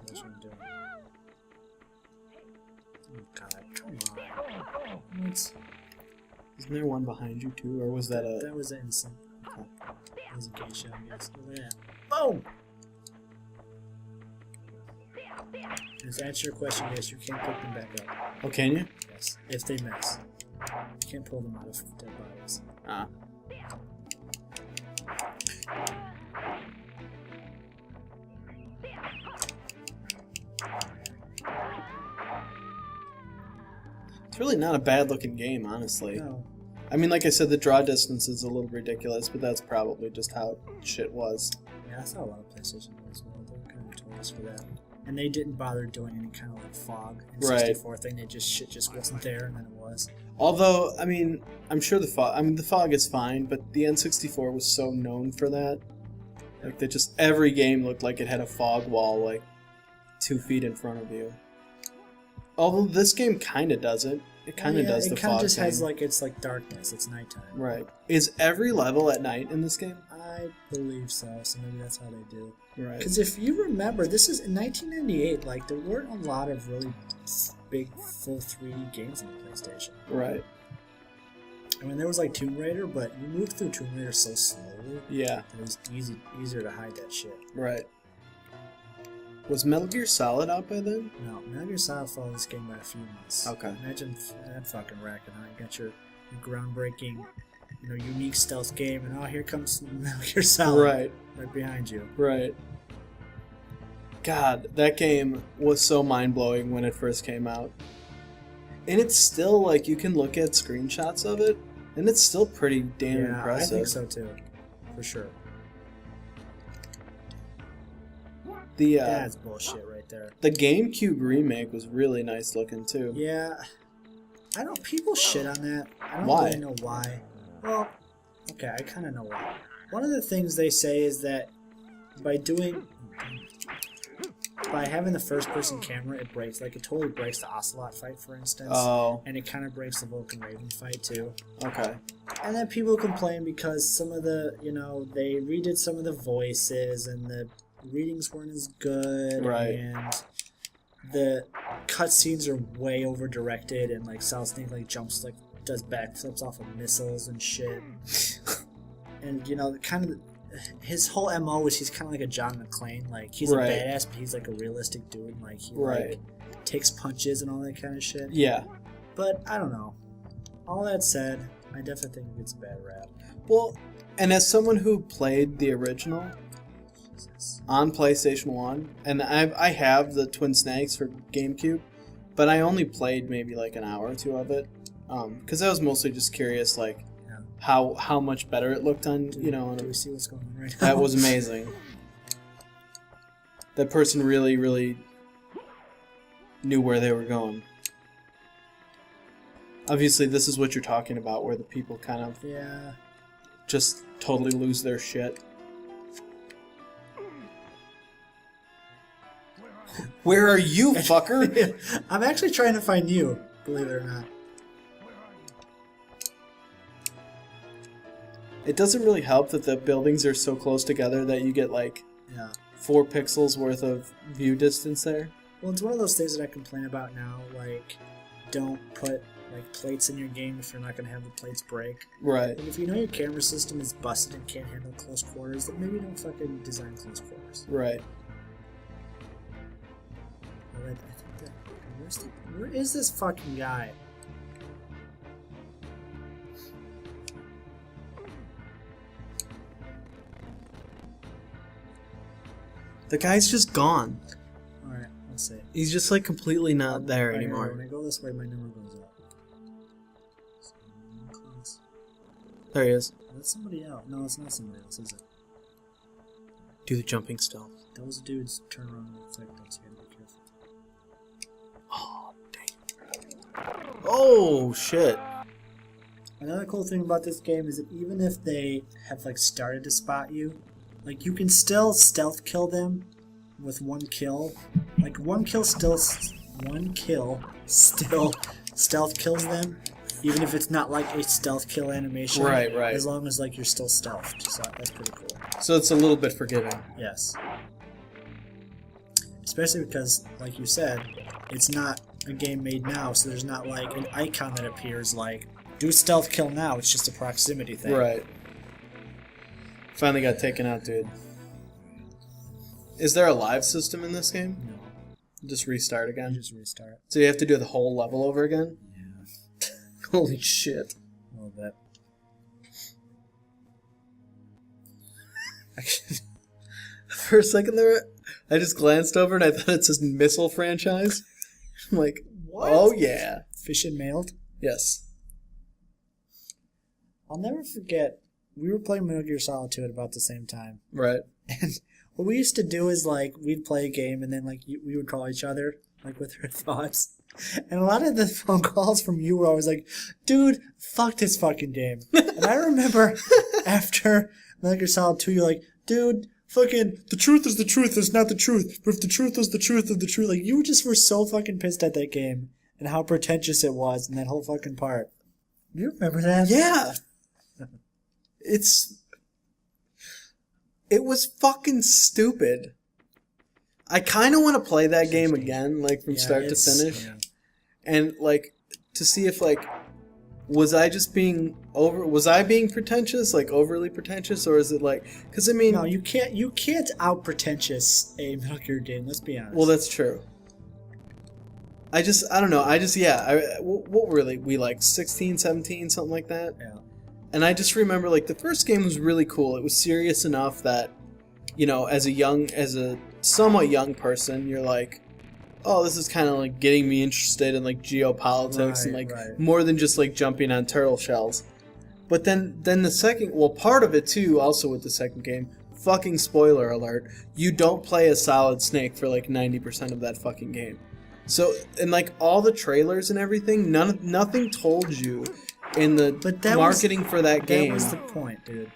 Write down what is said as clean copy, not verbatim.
actually what I'm doing. Oh god, come on. Isn't there one behind you too, or was that a... That was an instant. Okay. That was a gay shot, I guess. Look at that. Boom! To answer your question, yes, you can pick them back up. Oh, can you? Yes, if they miss. You can't pull them out of dead bodies. Ah. It's really not a bad looking game, honestly. No. I mean, like I said, the draw distance is a little ridiculous, but that's probably just how shit was. Yeah, I saw a lot of PlayStation as well. They were kind of notorious for that. And they didn't bother doing any kind of like fog and 64 thing. They just shit just wasn't there, and then it was. Although, I mean, I'm sure the fog. I mean, the fog is fine, but the N64 was so known for that. Like, that just every game looked like it had a fog wall, like 2 feet in front of you. Although this game kind of doesn't. It kind of does the fog. It kind of just has like it's like darkness. It's nighttime. Right. Is every level at night in this game? I believe so. So maybe that's how they do. Right. Because if you remember, this is in 1998. Like there weren't a lot of really big full 3D games on the PlayStation. Right. I mean, there was like Tomb Raider, but you moved through Tomb Raider so slowly. Yeah. It was easier to hide that shit. Right. Was Metal Gear Solid out by then? No, Metal Gear Solid followed this game by a few months. Okay. Imagine that fucking racking out. You got your groundbreaking, unique stealth game, and here comes Metal Gear Solid. Right behind you. Right. God, that game was so mind-blowing when it first came out. And it's still, like, you can look at screenshots of it, and it's still pretty damn impressive. I think so too. For sure. That's bullshit right there. The GameCube remake was really nice looking too. Yeah. People shit on that. I don't Why? really know why. Well, okay, I kind of know why. One of the things they say is that by having the first-person camera, it breaks. Like, it totally breaks the Ocelot fight, for instance. Oh. And it kind of breaks the Vulcan Raven fight, too. Okay. And then people complain because some of the, they redid some of the voices, and the readings weren't as good. Right. And the cutscenes are way over-directed, and, like, Solid Snake, like, jumps, like, does backflips off of missiles and shit. And, kind of... His whole MO is he's kind of like a John McClane. Like, he's a badass, but he's like a realistic dude. Like, he like, takes punches and all that kind of shit. Yeah. But, I don't know. All that said, I definitely think it gets a bad rap. Well, and as someone who played the original on PlayStation 1, and I have the Twin Snakes for GameCube, but I only played maybe like an hour or two of it. Because I was mostly just curious, like, how much better it looked on, Do we see what's going on right now? That was amazing. That person really, really knew where they were going. Obviously, this is what you're talking about, where the people kind of just totally lose their shit. Where are you, fucker? I'm actually trying to find you, believe it or not. It doesn't really help that the buildings are so close together that you get like 4 pixels worth of view distance there. Well, it's one of those things that I complain about now, like, don't put like plates in your game if you're not going to have the plates break. Right. And if you know your camera system is busted and can't handle close quarters, then maybe don't fucking design close quarters. Right. Well, I think that, where is this fucking guy? The guy's just gone. Alright, let's see. He's just like completely not there anymore. When I go this way, my number goes up. There he is. That's somebody else. No, it's not somebody else, is it? Do the jumping stealth. Those dudes turn around and reflect us. You gotta be careful. Oh, dang. Oh, shit. Another cool thing about this game is that even if they have like started to spot you, like you can still stealth kill them with one kill. Like one kill still stealth kills them, even if it's not like a stealth kill animation. Right. As long as like you're still stealthed, so that's pretty cool. So it's a little bit forgiving. Yes. especially because, like you said, it's not a game made now, so there's not like an icon that appears like do stealth kill now. It's just a proximity thing. Right. Finally got taken out, dude. Is there a live system in this game? No. Just restart again? Just restart. So you have to do the whole level over again? Yeah. Holy shit. A little bit. For a second there, I just glanced over and I thought it says missile franchise. I'm like, what? Oh yeah. Fish and mailed? Yes. I'll never forget, we were playing Metal Gear Solid 2 at about the same time. Right. And what we used to do is, like, we'd play a game and then, like, we would call each other, like, with our thoughts. And a lot of the phone calls from you were always like, dude, fuck this fucking game. And I remember after Metal Gear Solid 2, you're like, dude, fucking, the truth is the truth, it's not the truth. But if the truth was the truth of the truth, like, you just were so fucking pissed at that game and how pretentious it was and that whole fucking part. You remember that? Yeah. It was fucking stupid. I kind of want to play that game again, like from start to finish. Yeah. And like to see if like was I being pretentious, like overly pretentious, or is it like cuz I mean No, you can't out pretentious a Metal Gear game, let's be honest. Well, that's true. I don't know. What were we like 16, 17, something like that? Yeah. And I just remember, like, the first game was really cool. It was serious enough that, you know, as a somewhat young person, you're like, oh, this is kind of, like, getting me interested in, like, geopolitics and, like, more than just, like, jumping on turtle shells. But then the second, well, part of it, too, also with the second game, fucking spoiler alert, you don't play as Solid Snake for, like, 90% of that fucking game. So, and, like, all the trailers and everything, nothing told you in the marketing for that game. That was the point, dude.